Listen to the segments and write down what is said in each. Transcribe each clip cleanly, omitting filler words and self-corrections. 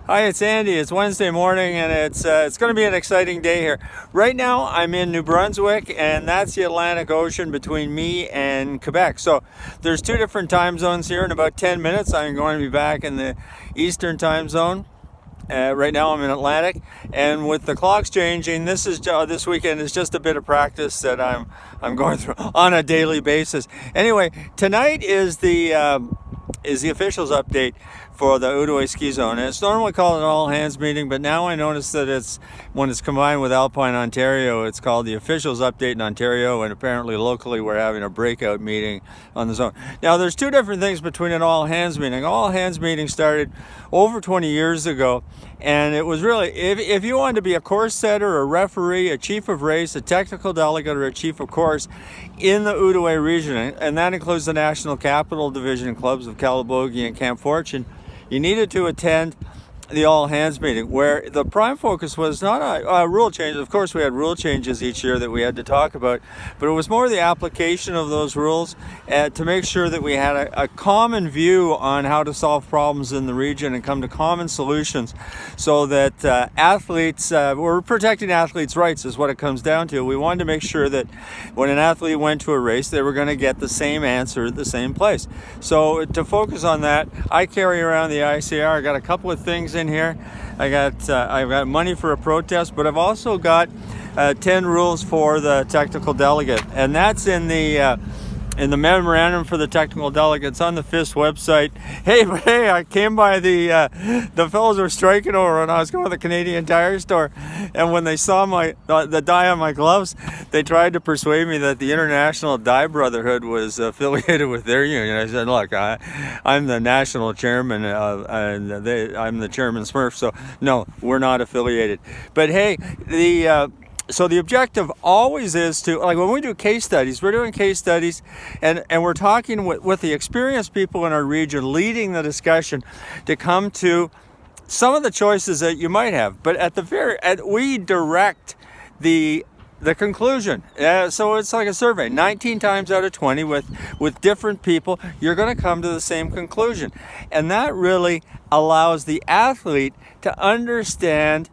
Hi, it's Andy. It's Wednesday morning, and it's going to be an exciting day here. Right now, I'm in New Brunswick, and that's the Atlantic Ocean between me and Quebec. So there's two different time zones here. In about 10 minutes, I'm going to be back in the Eastern time zone. Right now, I'm in Atlantic, and with the clocks changing, this weekend is just a bit of practice that I'm going through on a daily basis. Anyway, tonight is the officials update for the Outaouais Ski Zone. And it's normally called an all-hands meeting, but now I notice that when it's combined with Alpine Ontario, it's called the officials update in Ontario, and apparently locally we're having a breakout meeting on the zone. Now, there's two different things between an all-hands meeting. All-hands meeting started over 20 years ago, and it was really, if you wanted to be a course setter, a referee, a chief of race, a technical delegate, or a chief of course in the Outaouais region, and that includes the National Capital Division clubs of Calabogie and Camp Fortune, you needed to attend the all-hands meeting, where the prime focus was not a rule change. Of course, we had rule changes each year that we had to talk about, but it was more the application of those rules to make sure that we had a common view on how to solve problems in the region and come to common solutions, so that we're protecting athletes' rights is what it comes down to. We wanted to make sure that when an athlete went to a race, they were going to get the same answer at the same place. So to focus on that, I carry around the ICR. I got a couple of things in here. I've got money for a protest, but I've also got 10 rules for the technical delegate, and that's in the memorandum for the technical delegates on the FIS website. Hey, I came by the fellows were striking over when I was going to the Canadian Tire store, and when they saw the dye on my gloves, they tried to persuade me that the International Dye Brotherhood was affiliated with their union. I said, look, I'm the national chairman, and I'm the chairman Smurf, so no, we're not affiliated. But hey, so the objective always is to, like when we do case studies, we're doing case studies and we're talking with the experienced people in our region, leading the discussion to come to some of the choices that you might have. But we direct the conclusion. So it's like a survey. 19 times out of 20 with different people, you're going to come to the same conclusion. And that really allows the athlete to understand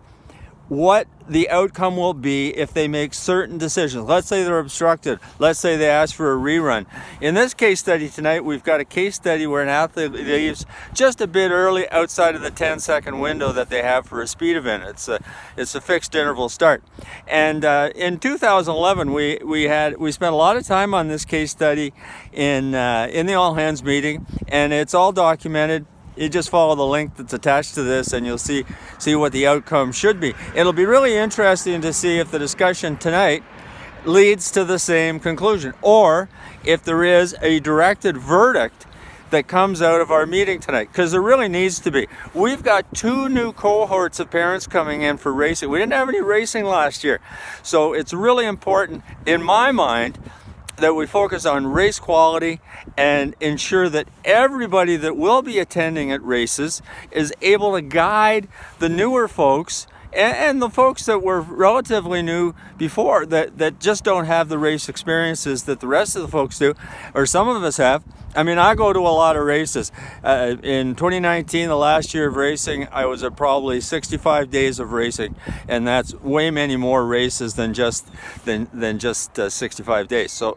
what the outcome will be if they make certain decisions. Let's say they're obstructed. Let's say they ask for a rerun. In this case study tonight, we've got a case study where an athlete leaves just a bit early outside of the 10-second window that they have for a speed event. It's a fixed interval start. And in 2011, we spent a lot of time on this case study in the all hands meeting, and it's all documented. You just follow the link that's attached to this and you'll see what the outcome should be. It'll be really interesting to see if the discussion tonight leads to the same conclusion, or if there is a directed verdict that comes out of our meeting tonight, because there really needs to be. We've got 2 new cohorts of parents coming in for racing. We didn't have any racing last year. So it's really important, in my mind, that we focus on race quality and ensure that everybody that will be attending at races is able to guide the newer folks and the folks that were relatively new before, that just don't have the race experiences that the rest of the folks do, or some of us have. I mean, I go to a lot of races. In 2019, the last year of racing, I was at probably 65 days of racing, and that's way many more races than just 65 days. So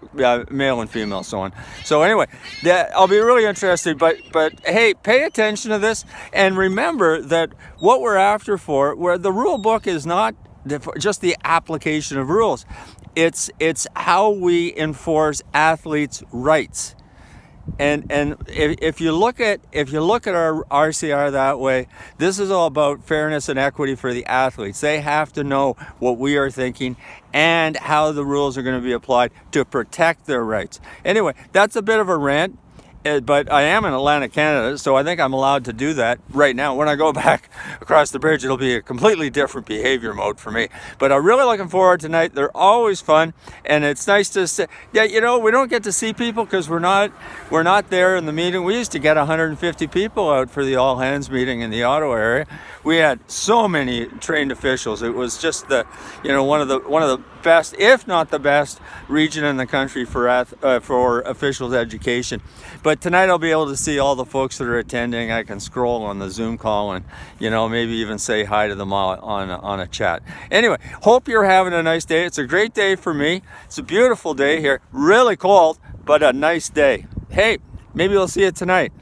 male and female, so on. So anyway, I'll be really interested. But hey, pay attention to this, and remember that what we're after where the rule book is not just the application of rules. It's how we enforce athletes' rights. And if you look at our RCR that way, this is all about fairness and equity for the athletes. They have to know what we are thinking and how the rules are going to be applied to protect their rights. Anyway, that's a bit of a rant. But I am in Atlantic Canada, so I think I'm allowed to do that right now. When I go back across the bridge, it'll be a completely different behavior mode for me. But I'm really looking forward to tonight. They're always fun, and it's nice to see. Yeah, we don't get to see people because we're not there in the meeting. We used to get 150 people out for the all hands meeting in the Ottawa area. We had so many trained officials. It was just one of the best, if not the best, region in the country for officials education. But But tonight I'll be able to see all the folks that are attending. I can scroll on the Zoom call and, you know, maybe even say hi to them all on a chat. Anyway, hope you're having a nice day. It's a great day for me. It's a beautiful day here. Really cold, but a nice day. Hey, maybe we'll see you tonight.